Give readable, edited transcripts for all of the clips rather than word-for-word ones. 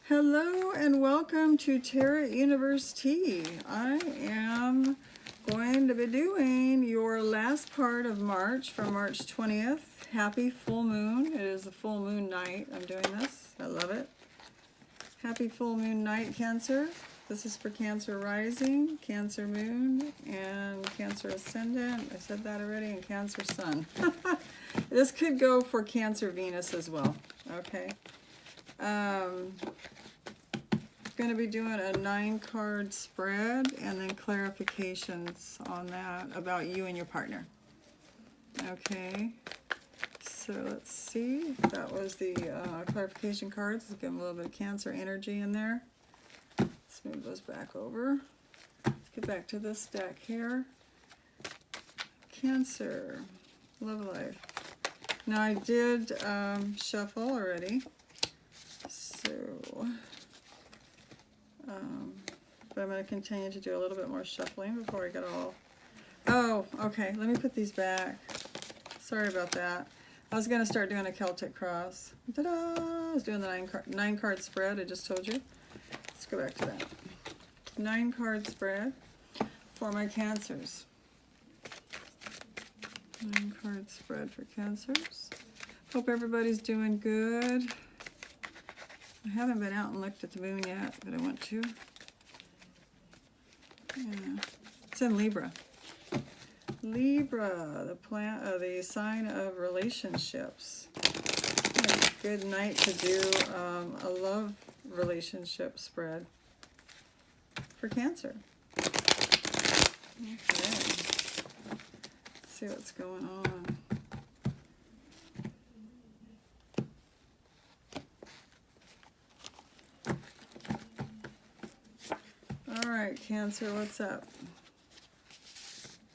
Hello and welcome to Tarot Universe Tea. I am going to be doing your last part of March from March 20th. Happy full moon. It is a full moon night. I'm doing this. I love it. Happy full moon night, Cancer. This is for Cancer rising, Cancer moon, and Cancer ascendant. I said that already, and Cancer sun. This could go for Cancer Venus as well. Okay. Going to be doing a 9-card spread and then clarifications on that about you and your partner. Okay, so let's see. That was the clarification cards. Let's give them a little bit of Cancer energy in there. Let's move those back over. Let's get back to this deck here. Cancer, love life. Now I did shuffle already. So, but I'm going to continue to do a little bit more shuffling before I get all... Oh, okay, let me put these back. Sorry about that. I was going to start doing a Celtic cross. Ta-da! I was doing the 9-card spread, I just told you. Let's go back to that. 9-card spread for my Cancers. 9-card spread for Cancers. Hope everybody's doing good. I haven't been out and looked at the moon yet, but I want to. Yeah. It's in Libra. Libra, the sign of relationships. A good night to do a love relationship spread for Cancer. Okay. Let's see what's going on. All right, Cancer, what's up?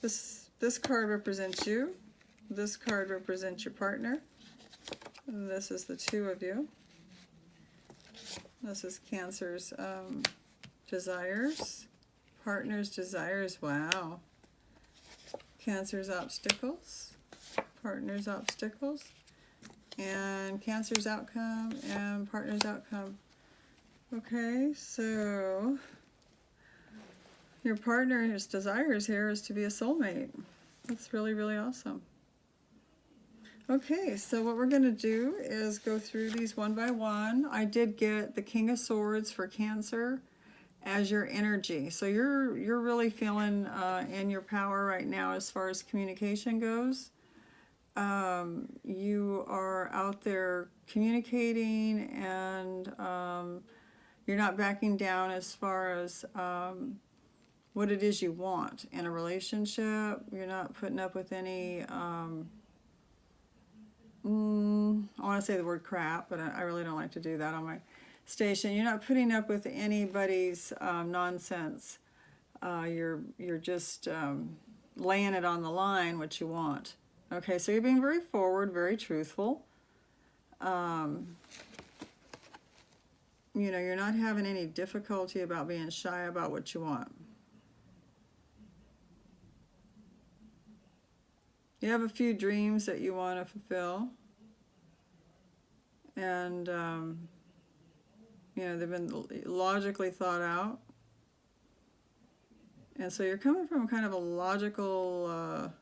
This card represents you. This card represents your partner. And this is the two of you. This is Cancer's desires. Partner's desires. Wow. Cancer's obstacles. Partner's obstacles. And Cancer's outcome and partner's outcome. Okay, so... your partner's desires here is to be a soulmate. That's really, really awesome. Okay, so what we're going to do is go through these one by one. I did get the King of Swords for Cancer as your energy. So you're really feeling in your power right now as far as communication goes. You are out there communicating and you're not backing down as far as... what it is you want in a relationship. You're not putting up with any, I want to say the word crap, but I really don't like to do that on my station. You're not putting up with anybody's nonsense. You're just laying it on the line what you want. Okay, so you're being very forward, very truthful. You know, you're not having any difficulty about being shy about what you want. You have a few dreams that you want to fulfill. And, you know, they've been logically thought out. And so you're coming from kind of a logical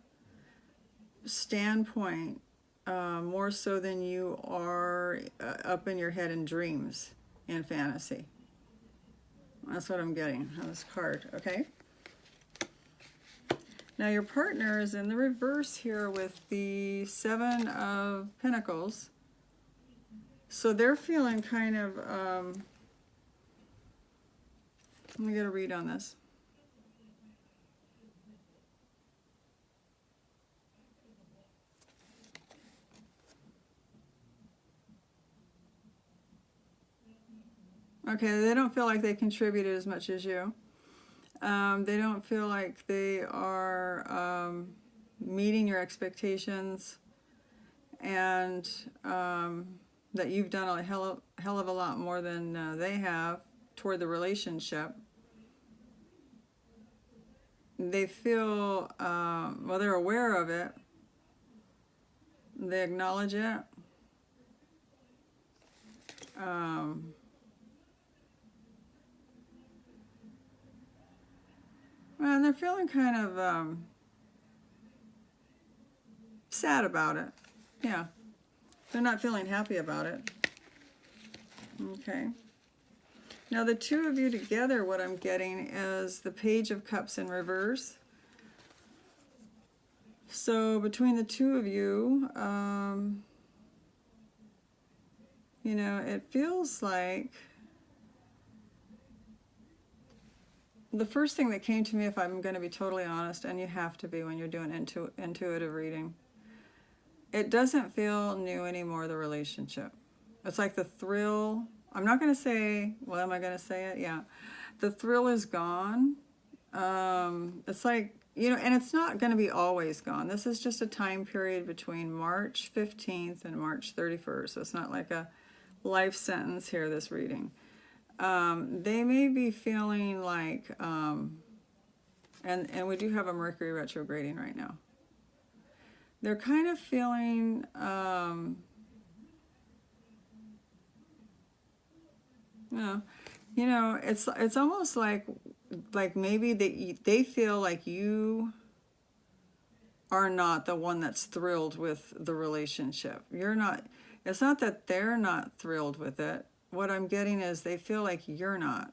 standpoint, more so than you are up in your head in dreams and fantasy. That's what I'm getting on this card, okay? Now your partner is in the reverse here with the 7 of Pentacles. So they're feeling kind of, let me get a read on this. Okay, they don't feel like they contributed as much as you. They don't feel like they are meeting your expectations, and that you've done a hell of a lot more than they have toward the relationship. They feel, well, they're aware of it. They acknowledge it. they're feeling kind of sad about it. Yeah. They're not feeling happy about it. Okay. Now the two of you together, what I'm getting is the Page of Cups in reverse. So between the two of you, you know, it feels like the first thing that came to me, if I'm going to be totally honest, and you have to be when you're doing intuitive reading, it doesn't feel new anymore, the relationship. It's like the thrill, I'm not going to say, well, am I going to say it? Yeah. The thrill is gone. It's like, you know, and it's not going to be always gone. This is just a time period between March 15th and March 31st. So it's not like a life sentence here, this reading. They may be feeling like, and we do have a Mercury retrograding right now. They're kind of feeling, you know, it's almost like maybe they feel like you are not the one that's thrilled with the relationship. You're not. It's not that they're not thrilled with it. What I'm getting is they feel like you're not.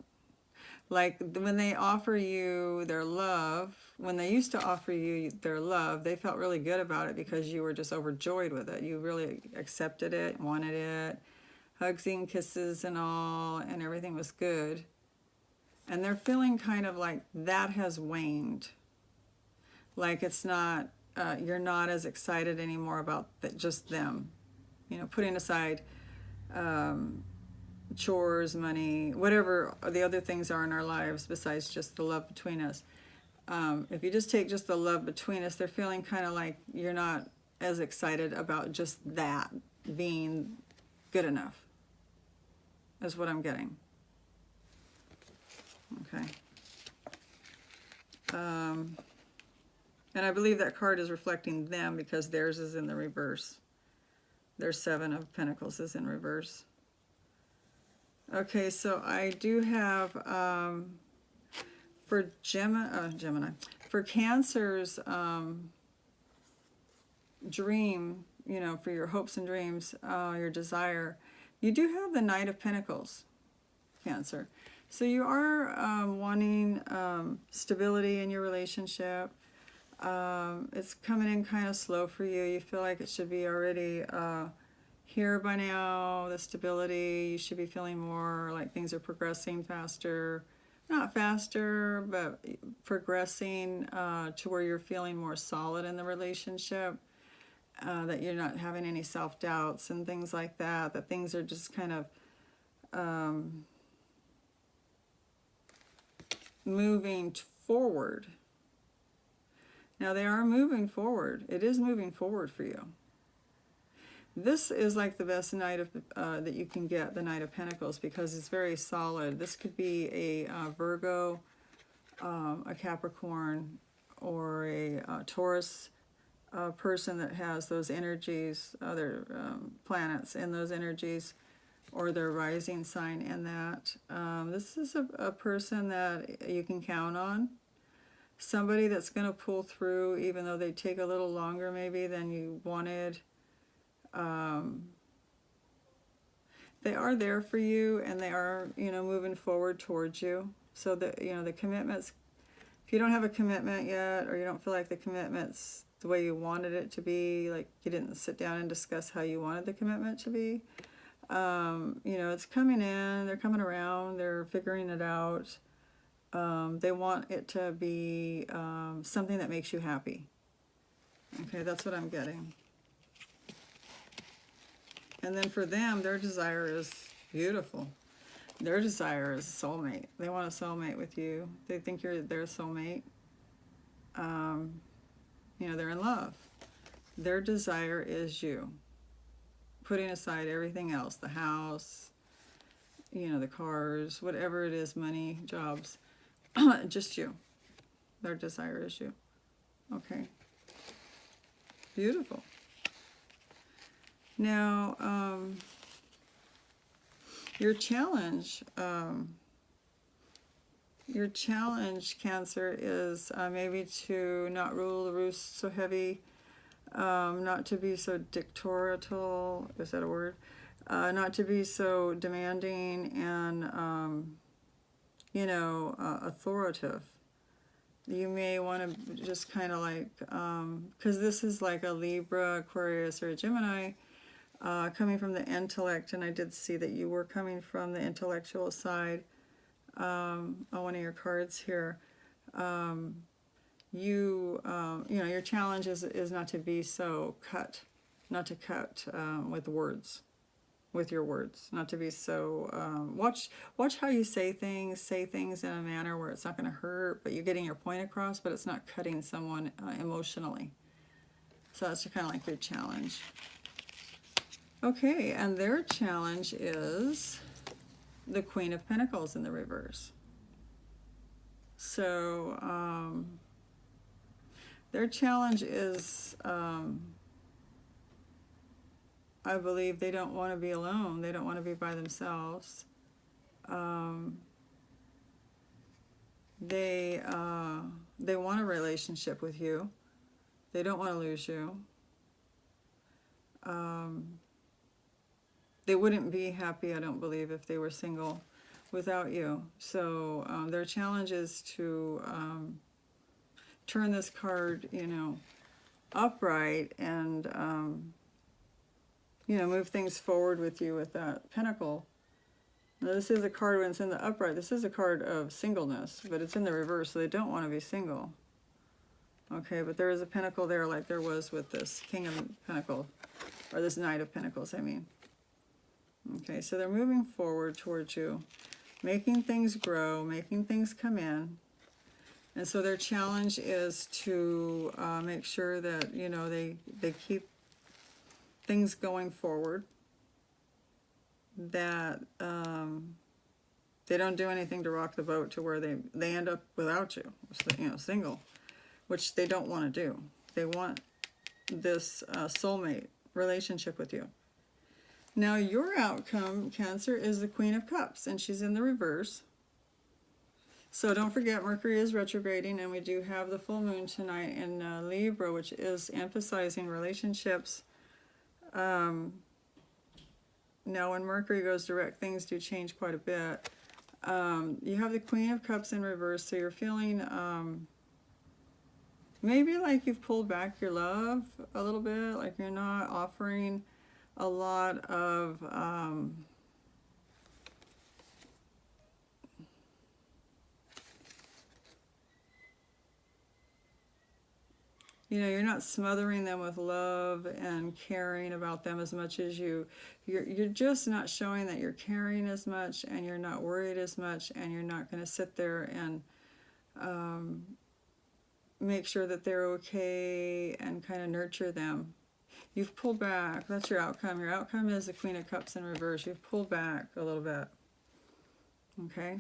Like when they offer you their love, when they used to offer you their love, they felt really good about it because you were just overjoyed with it. You really accepted it, wanted it, hugs and kisses and all, and everything was good. And they're feeling kind of like that has waned. Like it's not, you're not as excited anymore about just them. You know, putting aside chores, money, whatever the other things are in our lives besides just the love between us. If you just take just the love between us, they're feeling kind of like you're not as excited about just that being good enough, is what I'm getting. Okay. And I believe that card is reflecting them because theirs is in the reverse. Their Seven of Pentacles is in reverse. Okay, so I do have, for Gemini, for Cancer's dream, you know, for your hopes and dreams, your desire, you do have the Knight of Pentacles, Cancer. So you are wanting stability in your relationship. It's coming in kind of slow for you. You feel like it should be already here by now, the stability. You should be feeling more like things are progressing faster. Not faster, but progressing to where you're feeling more solid in the relationship. That you're not having any self-doubts and things like that. That things are just kind of moving forward. Now they are moving forward. It is moving forward for you. This is like the best Knight of that you can get, the Knight of Pentacles, because it's very solid. This could be a Virgo, a Capricorn, or a Taurus person that has those energies, other planets in those energies, or their rising sign in that. This is a person that you can count on. Somebody that's going to pull through even though they take a little longer maybe than you wanted. They are there for you, and they are, you know, moving forward towards you. So that, you know, the commitments, if you don't have a commitment yet, or you don't feel like the commitment's the way you wanted it to be, like you didn't sit down and discuss how you wanted the commitment to be, you know, it's coming in, they're coming around, they're figuring it out. They want it to be something that makes you happy. Okay, that's what I'm getting. And then for them, their desire is beautiful. Their desire is a soulmate. They want a soulmate with you. They think you're their soulmate. You know, they're in love. Their desire is you. Putting aside everything else, the house, you know, the cars, whatever it is, money, jobs, just you. Their desire is you. Okay. Beautiful. Now, your challenge Your challenge, Cancer, is maybe to not rule the roost so heavy, not to be so dictatorial, is that a word? Not to be so demanding and, you know, authoritative. You may want to just kind of like, because this is like a Libra, Aquarius, or a Gemini, coming from the intellect, and I did see that you were coming from the intellectual side on one of your cards here. You know, your challenge is not to be so not to cut with words, with your words, not to be so, watch how you say things in a manner where it's not going to hurt, but you're getting your point across, but it's not cutting someone emotionally. So that's kind of like your challenge. Okay, and their challenge is the Queen of Pentacles in the reverse. So their challenge is, I believe they don't want to be alone. They don't want to be by themselves. They want a relationship with you. They don't want to lose you. They wouldn't be happy, I don't believe, if they were single without you. So their challenge is to turn this card, you know, upright and, you know, move things forward with you with that pentacle. Now, this is a card when it's in the upright. This is a card of singleness, but it's in the reverse, so they don't want to be single. Okay, but there is a pentacle there like there was with this King of Pentacles, or this Knight of Pentacles, I mean. Okay, so they're moving forward towards you, making things grow, making things come in. And so their challenge is to make sure that, you know, they keep things going forward, that they don't do anything to rock the boat to where they end up without you, you know, single, which they don't want to do. They want this soulmate relationship with you. Now your outcome, Cancer, is the Queen of Cups, and she's in the reverse. So don't forget, Mercury is retrograding, and we do have the full moon tonight in Libra, which is emphasizing relationships. Now when Mercury goes direct, things do change quite a bit. You have the Queen of Cups in reverse, so you're feeling maybe like you've pulled back your love a little bit, like you're not offering a lot of you know, you're not smothering them with love and caring about them as much as you're just not showing that you're caring as much, and you're not worried as much, and you're not going to sit there and make sure that they're okay and kind of nurture them. You've pulled back. That's your outcome. Your outcome is the Queen of Cups in reverse. You've pulled back a little bit. Okay?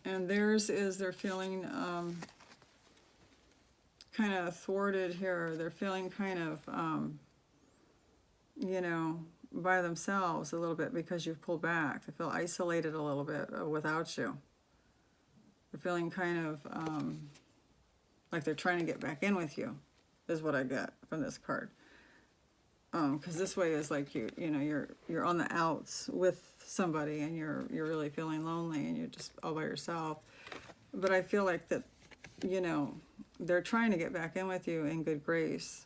And theirs is they're feeling kind of thwarted here. They're feeling kind of, you know, by themselves a little bit because you've pulled back. They feel isolated a little bit without you. They're feeling kind of like they're trying to get back in with you, is what I get from this card. Because this way is like you know, you're on the outs with somebody, and you're really feeling lonely, and you're just all by yourself. But I feel like that, you know, they're trying to get back in with you in good grace.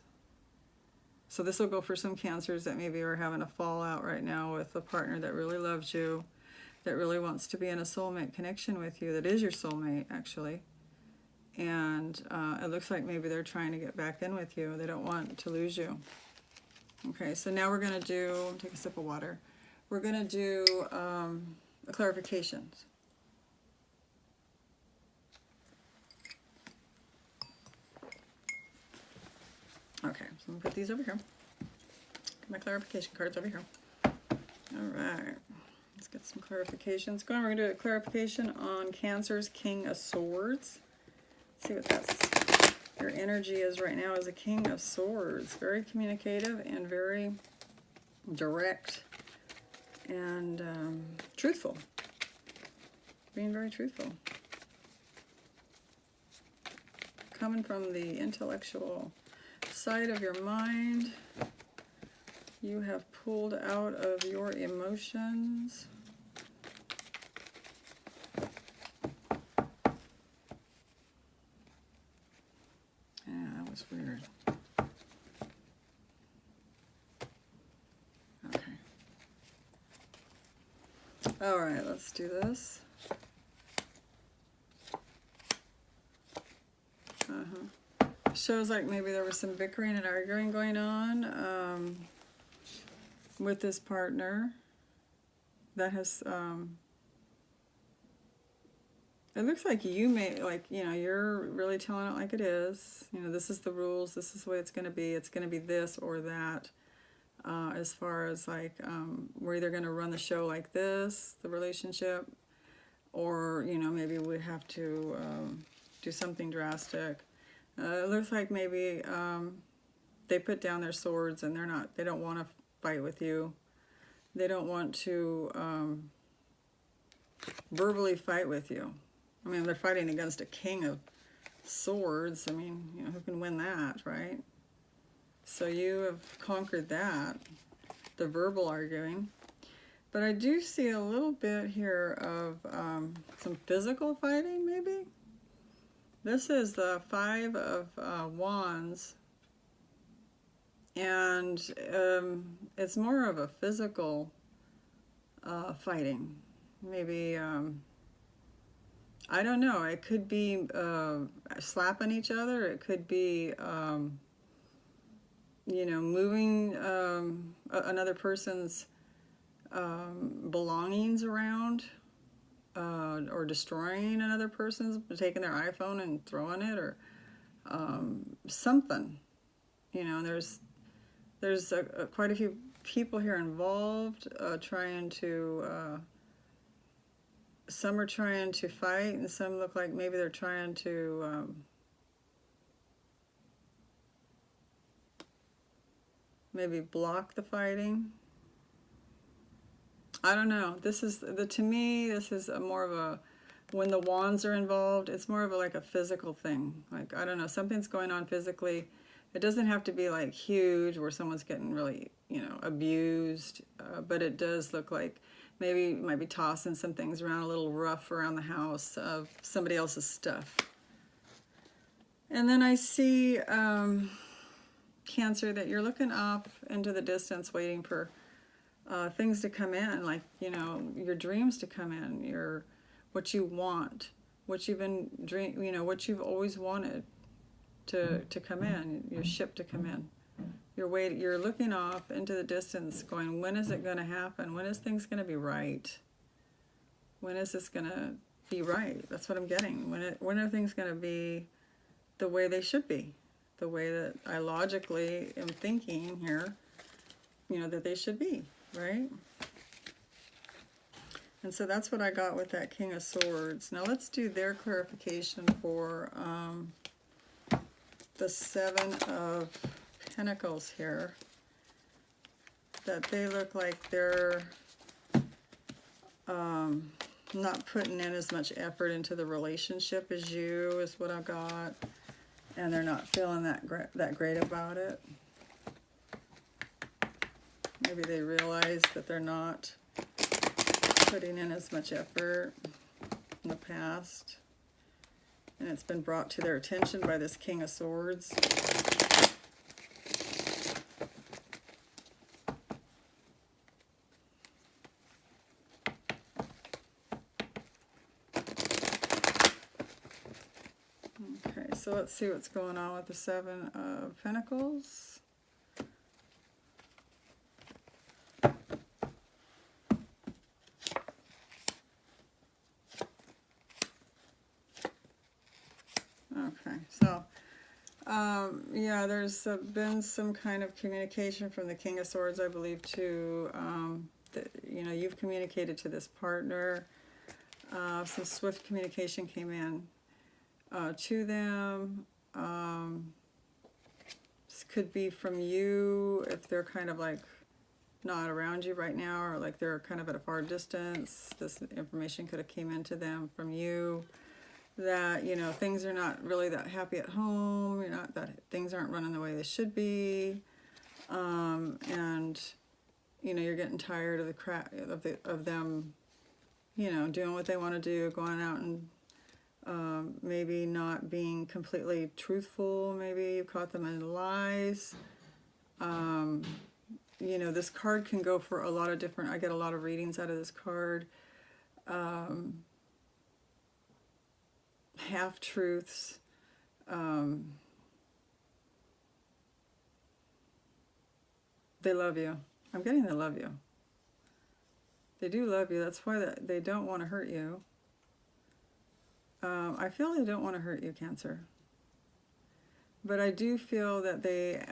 So this will go for some Cancers that maybe are having a fallout right now with a partner that really loves you, that really wants to be in a soulmate connection with you, that is your soulmate, actually. And it looks like maybe they're trying to get back in with you. They don't want to lose you. Okay, so now we're going to do, take a sip of water. We're going to do clarifications. Okay, so I'm going to put these over here. Get my clarification cards over here. All right, let's get some clarifications going. We're going to do a clarification on Cancer's King of Swords. Let's see what that's, your energy is right now as a King of Swords. Very communicative and very direct and truthful. being very truthful. Coming from the intellectual side of your mind, you have pulled out of your emotions. Yeah, that was weird. Okay. All right, let's do this. Shows like maybe there was some bickering and arguing going on with this partner that has it looks like you may, like, you know, you're really telling it like it is. You know, this is the rules, this is the way it's going to be. It's going to be this or that. As far as like, we're either going to run the show like this, the relationship, or, you know, maybe we have to do something drastic. It looks like maybe they put down their swords and they don't want to fight with you. They don't want to verbally fight with you. I mean, they're fighting against a king of swords. I mean, you know, who can win that, right? So you have conquered that, the verbal arguing. But I do see a little bit here of some physical fighting, maybe? This is the Five of Wands. And it's more of a physical fighting. Maybe, I don't know, it could be slapping each other. It could be, you know, moving another person's belongings around, or destroying another person's, taking their iPhone and throwing it, or something. You know, there's quite a few people here involved, trying to, some are trying to fight, and some look like maybe they're trying to maybe block the fighting. I don't know. This is to me, this is more of a, when the wands are involved, it's more of a, like a physical thing. Like, I don't know, something's going on physically. It doesn't have to be like huge where someone's getting really, you know, abused, but it does look like maybe you might be tossing some things around, a little rough around the house of somebody else's stuff. And then I see Cancer, that you're looking off into the distance waiting for things to come in, like, you know, your dreams to come in, your, what you want, what you've been you know, what you've always wanted to come in, your ship to come in. You're looking off into the distance going, when is it going to happen? When is things going to be right? When is this going to be right? That's what I'm getting. When are things going to be the way they should be? The way that I logically am thinking here, you know, that they should be, right? And so that's what I got with that King of Swords. Now let's do their clarification for the Seven of Pentacles here. That they look like they're not putting in as much effort into the relationship as you, is what I got. And they're not feeling that great about it. Maybe they realize that they're not putting in as much effort in the past. And it's been brought to their attention by this King of Swords. Okay, so let's see what's going on with the Seven of Pentacles. Okay, so yeah, there's been some kind of communication from the King of Swords, I believe, to you know, you've communicated to this partner. Some swift communication came in to them. This could be from you if they're kind of like not around you right now, or like they're kind of at a far distance. This information could have came into them from you, that, you know, things are not really that happy at home. You're not, that things aren't running the way they should be. And, you know, you're getting tired of the crap, of them, you know, doing what they want to do, going out and maybe not being completely truthful. Maybe you caught them in lies. You know, this card can go for a lot of different, I get a lot of readings out of this card. Half-truths. They love you. I'm getting they love you. They do love you. That's why they don't want to hurt you. I feel they don't want to hurt you, Cancer. But I do feel that they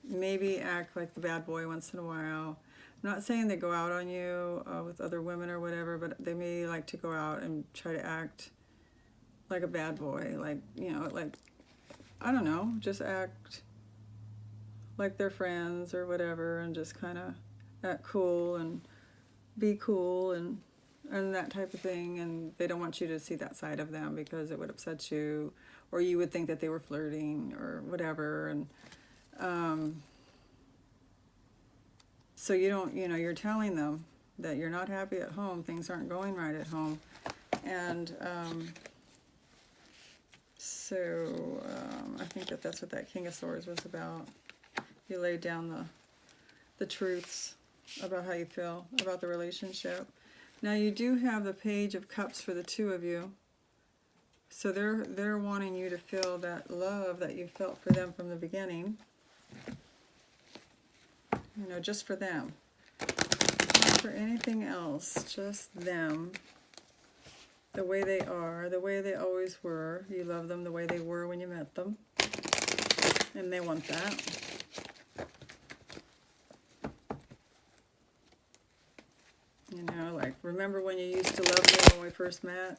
maybe act like the bad boy once in a while. I'm not saying they go out on you with other women or whatever, but they may like to go out and try to act like a bad boy. Like, you know, like, I don't know, just act like they're friends or whatever, and just kind of act cool and be cool and that type of thing. And they don't want you to see that side of them because it would upset you, or you would think that they were flirting or whatever. And so you don't, you know, you're telling them that you're not happy at home, things aren't going right at home. And I think that that's what that King of Swords was about. You laid down the truths about how you feel about the relationship. Now you do have the Page of Cups for the two of you. So they're wanting you to feel that love that you felt for them from the beginning. You know, just for them. Not for anything else, just them. The way they are, the way they always were. You love them the way they were when you met them. And they want that. You know, like, remember when you used to love me when we first met?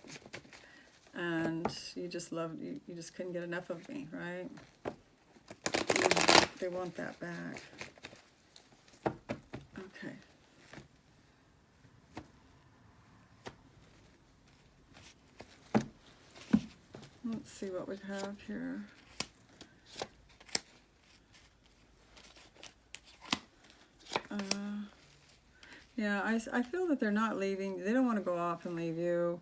And you just loved, you just couldn't get enough of me, right? They want that back. Okay. Let's see what we have here. Yeah, I feel that they're not leaving. They don't want to go off and leave you.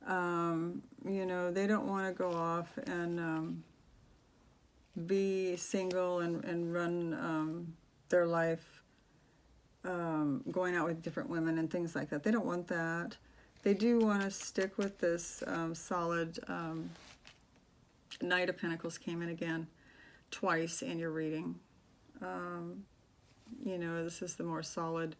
You know, they don't want to go off and be single and run their life going out with different women and things like that. They don't want that. They do want to stick with this solid Knight of Pentacles came in again twice in your reading. You know, this is the more solid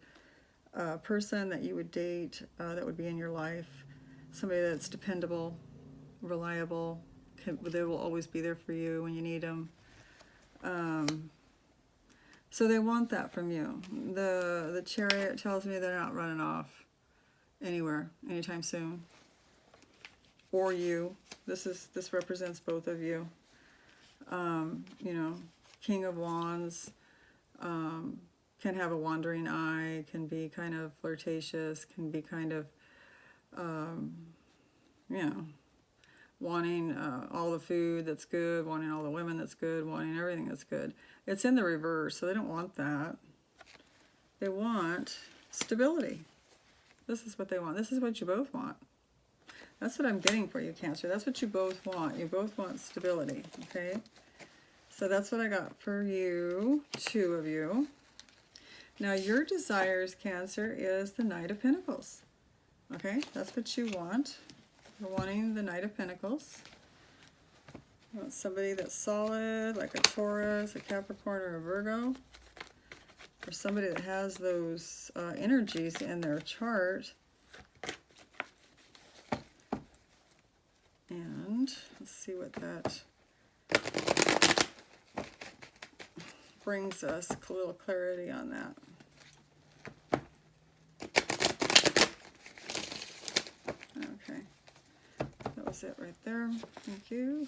person that you would date, that would be in your life. Somebody that's dependable, reliable, they will always be there for you when you need them. So they want that from you. The Chariot tells me they're not running off anywhere anytime soon. Or you. This represents both of you. You know, King of Wands can have a wandering eye, can be kind of flirtatious, can be kind of, you know, wanting all the food that's good, wanting all the women that's good, wanting everything that's good. It's in the reverse, so they don't want that. They want stability. This is what they want. This is what you both want. That's what I'm getting for you, Cancer. That's what you both want. You both want stability, okay? So that's what I got for you, two of you. Now your desires, Cancer, is the Knight of Pentacles. Okay, that's what you want. You're wanting the Knight of Pentacles. You want somebody that's solid, like a Taurus, a Capricorn, or a Virgo. Or somebody that has those energies in their chart. And let's see what that brings us, a little clarity on that. Okay, that was it right there. Thank you.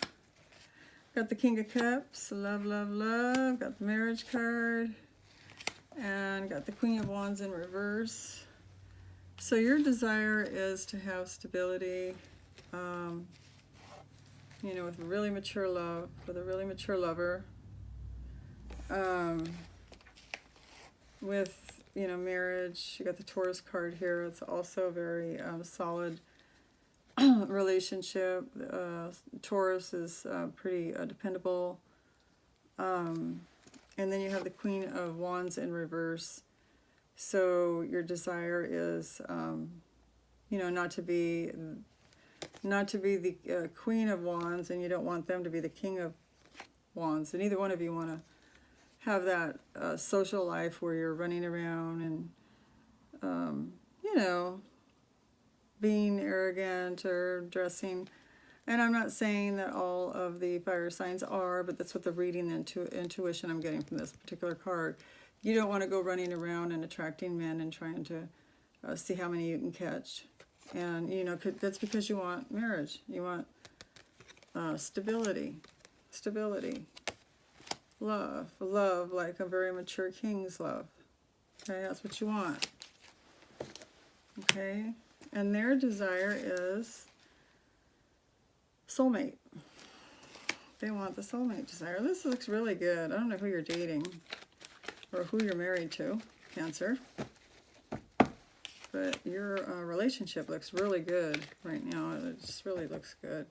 Got the King of Cups, love, love, love. Got the Marriage card. And got the Queen of Wands in reverse. So your desire is to have stability, you know, with really mature love, with a really mature lover, with, you know, marriage. You got the Taurus card here. It's also a very solid relationship. Taurus is pretty dependable. And then you have the Queen of Wands in reverse. So your desire is, you know, not to be the Queen of Wands, and you don't want them to be the King of Wands. And neither one of you want to have that social life where you're running around and, you know, being arrogant or dressing. And I'm not saying that all of the fire signs are, but that's what the reading and intuition I'm getting from this particular card. You don't want to go running around and attracting men and trying to see how many you can catch. And, you know, that's because you want marriage. You want stability. Love like a very mature king's love. Okay, that's what you want. Okay, and their desire is soulmate. They want the soulmate desire. This looks really good. I don't know who you're dating or who you're married to, Cancer. But your relationship looks really good right now. It just really looks good.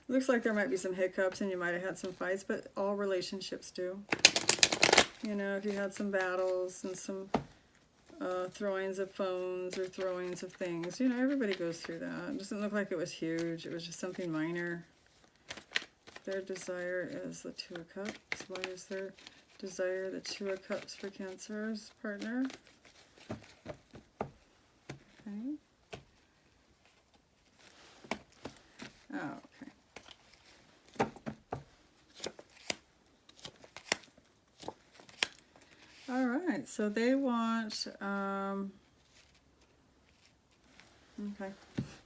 Looks like there might be some hiccups and you might have had some fights, but all relationships do. You know, if you had some battles and some throwings of phones or throwings of things, you know, everybody goes through that. It doesn't look like it was huge. It was just something minor. Their desire is the Two of Cups. Why is their desire the Two of Cups for Cancer's partner? Okay. Oh, okay. All right, so they want, okay.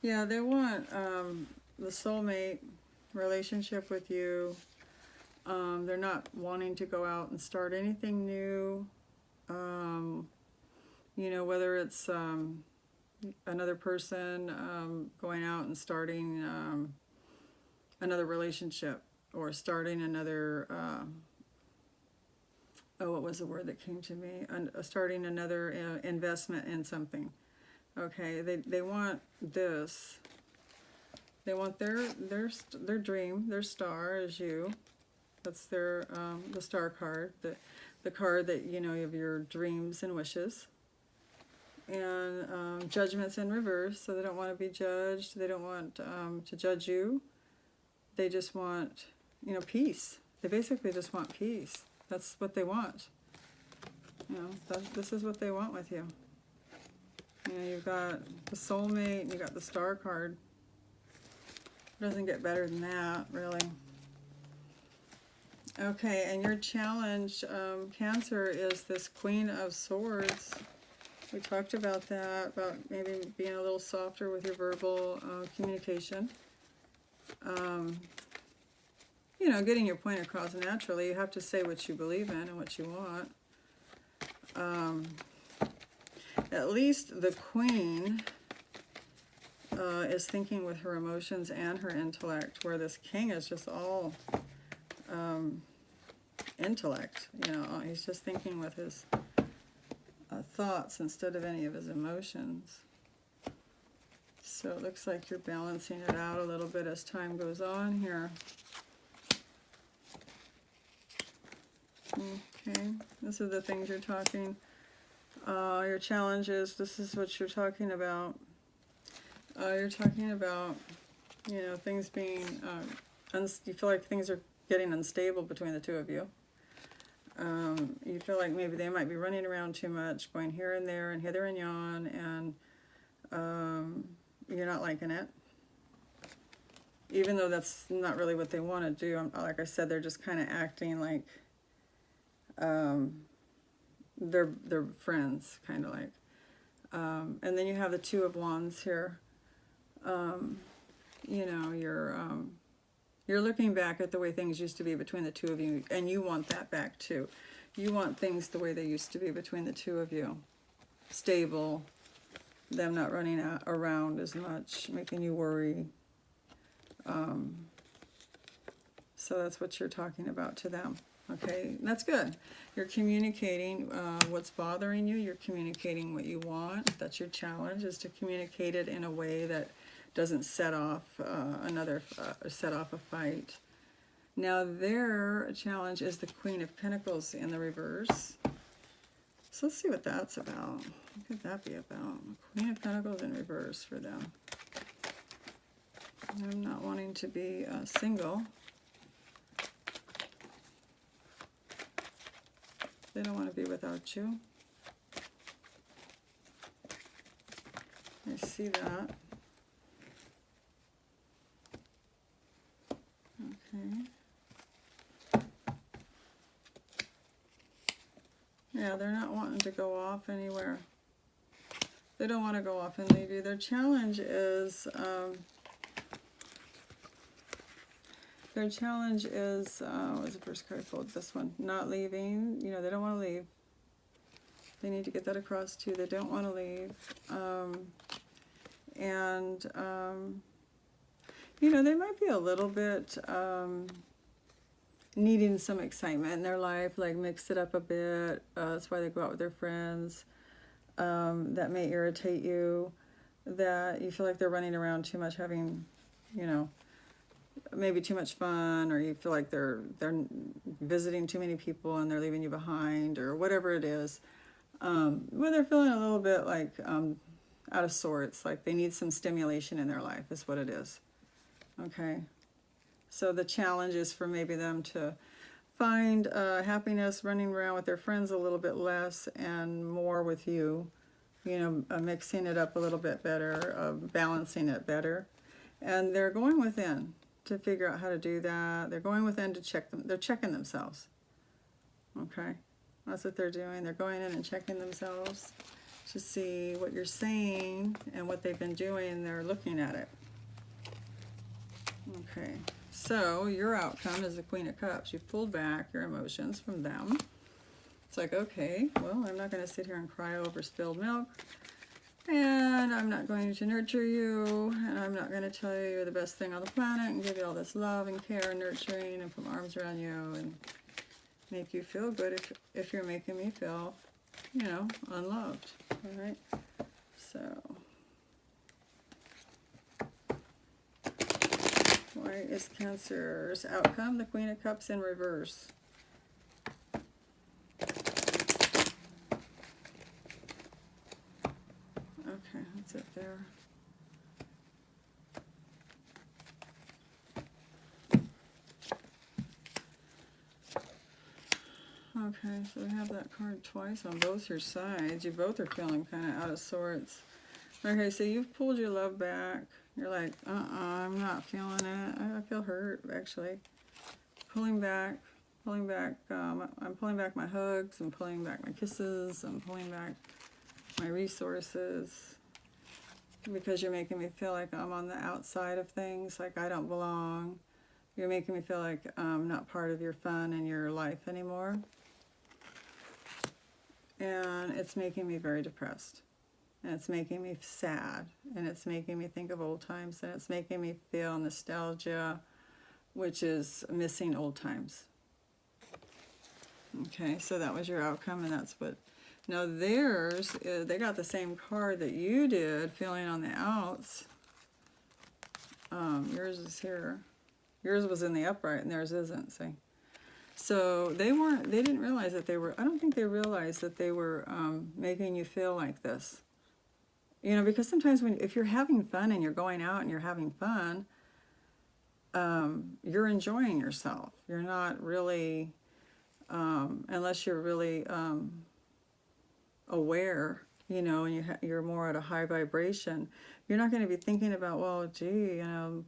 Yeah, they want the soulmate relationship with you. They're not wanting to go out and start anything new. You know, whether it's another person going out and starting another relationship or starting another, oh, what was the word that came to me? Starting another investment in something. Okay, they want this. They want their dream, their star is you. That's their the star card, the card that, you know, of your dreams and wishes. And judgment's in reverse, so they don't want to be judged. They don't want to judge you. They just want, you know, peace. They basically just want peace. That's what they want. You know, this is what they want with you. You know, you've got the soulmate and you got the star card. It doesn't get better than that, really. Okay, and your challenge, Cancer, is this Queen of Swords. We talked about that, about maybe being a little softer with your verbal communication. You know, getting your point across naturally. You have to say what you believe in and what you want. At least the Queen is thinking with her emotions and her intellect, where this King is just all intellect. You know, he's just thinking with his thoughts instead of any of his emotions. So it looks like you're balancing it out a little bit as time goes on here. Okay, this is the things you're talking. Your challenges, this is what you're talking about. You're talking about, you know, things being, you feel like things are getting unstable between the two of you. You feel like maybe they might be running around too much, going here and there and hither and yon, and you're not liking it. Even though that's not really what they want to do. Like I said, they're just kind of acting like they're friends, kind of like. And then you have the Two of Wands here. You know, you're You're looking back at the way things used to be between the two of you, and you want that back too. You want things the way they used to be between the two of you. Stable, them not running around as much, making you worry. So that's what you're talking about to them. Okay, that's good. You're communicating what's bothering you. You're communicating what you want. That's your challenge, is to communicate it in a way that doesn't set off set off a fight. Now their challenge is the Queen of Pentacles in the reverse. So let's see what that's about. What could that be about? Queen of Pentacles in reverse for them. I'm not wanting to be single. They don't want to be without you. I see that. Okay. Yeah, they're not wanting to go off anywhere. They don't want to go off and leave you. Their challenge is, what was the first card I pulled? This one. Not leaving. You know, they don't want to leave. They need to get that across too. They don't want to leave. You know, they might be a little bit needing some excitement in their life, like mix it up a bit. That's why they go out with their friends. That may irritate you, that you feel like they're running around too much, having, you know, maybe too much fun, or you feel like they're visiting too many people and they're leaving you behind, or whatever it is. Well, they're feeling a little bit like out of sorts, like they need some stimulation in their life is what it is. Okay, so the challenge is for maybe them to find happiness running around with their friends a little bit less and more with you, you know, mixing it up a little bit better, balancing it better. And they're going within to figure out how to do that. They're going within to check them. They're checking themselves. Okay, that's what they're doing. They're going in and checking themselves to see what you're saying and what they've been doing. They're looking at it. Okay, so your outcome is the Queen of Cups. You've pulled back your emotions from them. It's like, okay, well, I'm not going to sit here and cry over spilled milk. And I'm not going to nurture you, and I'm not going to tell you you're the best thing on the planet and give you all this love and care and nurturing and put my arms around you and make you feel good if you're making me feel, you know, unloved. All right, so why is Cancer's outcome the Queen of Cups in reverse? Okay, that's it there. Okay, so we have that card twice on both your sides. You both are feeling kind of out of sorts. Okay, so you've pulled your love back. You're like, I'm not feeling it. I feel hurt, actually. Pulling back. I'm pulling back my hugs. I'm pulling back my kisses. I'm pulling back my resources, because you're making me feel like I'm on the outside of things, like I don't belong. You're making me feel like I'm not part of your fun and your life anymore. And it's making me very depressed. And it's making me sad. And it's making me think of old times. And it's making me feel nostalgia, which is missing old times. Okay, so that was your outcome, and that's what... Now theirs, they got the same card that you did, feeling on the outs. Yours is here. Yours was in the upright, and theirs isn't, see? So they didn't realize that they were, I don't think they realized that they were making you feel like this. You know, because sometimes if you're having fun and you're going out and you're having fun, you're enjoying yourself. You're not really, unless you're really aware, you know, and you're more at a high vibration, you're not going to be thinking about, well, gee, you know,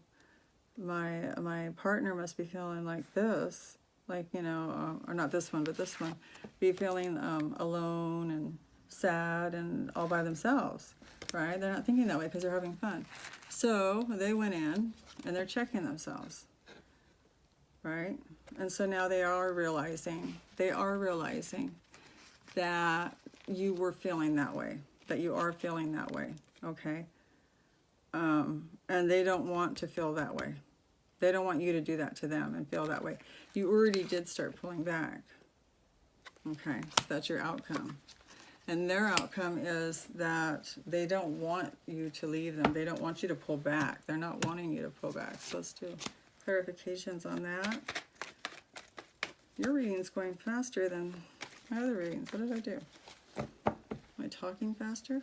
my partner must be feeling like this, like, you know, or not this one, but this one, be feeling alone and sad and all by themselves, right? They're not thinking that way because they're having fun. So they went in and they're checking themselves. right? And so now they are realizing that you were feeling that way, that you are feeling that way, okay? And they don't want to feel that way. They don't want you to do that to them and feel that way. You already did start pulling back. Okay, so that's your outcome. And their outcome is that they don't want you to leave them. They don't want you to pull back. They're not wanting you to pull back. So let's do clarifications on that. Your reading's going faster than my other readings. What did I do? Am I talking faster?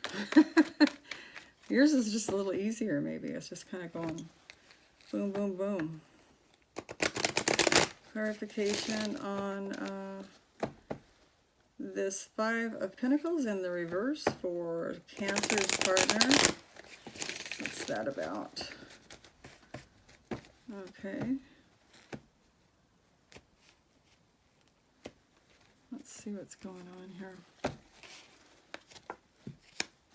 Yours is just a little easier, maybe. It's just kind of going boom, boom, boom. Clarification on this Five of Pentacles in the reverse for Cancer's partner. What's that about? Okay. Let's see what's going on here.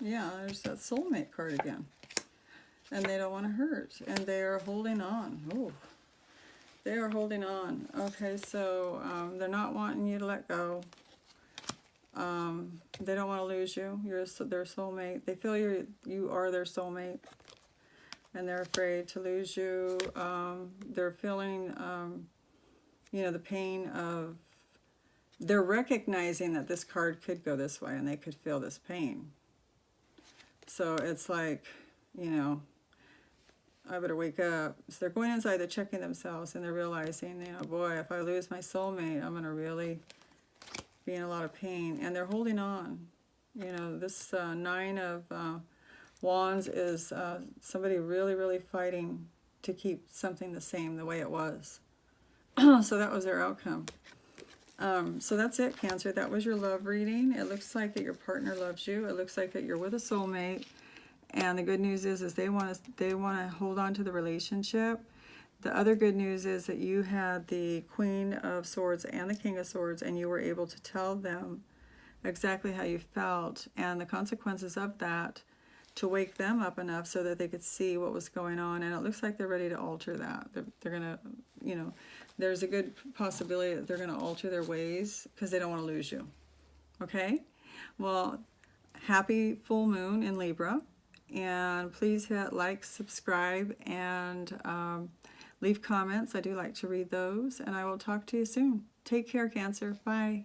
Yeah, there's that soulmate card again. And they don't want to hurt. And they are holding on. Oh, they are holding on. Okay, so they're not wanting you to let go. They don't want to lose you. You're their soulmate. They feel you are their soulmate. And they're afraid to lose you. They're feeling, you know, the pain of... They're recognizing that this card could go this way and they could feel this pain. So it's like, you know, I better wake up. So they're going inside, they're checking themselves, and they're realizing, you know, boy, if I lose my soulmate, I'm going to really be in a lot of pain. And they're holding on. You know, this Nine of Wands is somebody really, really fighting to keep something the same the way it was. So that was their outcome. So that's it, Cancer. That was your love reading. It looks like that your partner loves you. It looks like that you're with a soulmate. And the good news is they want to hold on to the relationship. The other good news is that you had the Queen of Swords and the King of Swords, and you were able to tell them exactly how you felt and the consequences of that to wake them up enough so that they could see what was going on. And it looks like they're ready to alter that. They're going to, you know, there's a good possibility that they're going to alter their ways because they don't want to lose you. Okay? Well, happy full moon in Libra. And please hit like, subscribe, and leave comments. I do like to read those. And I will talk to you soon. Take care, Cancer. Bye.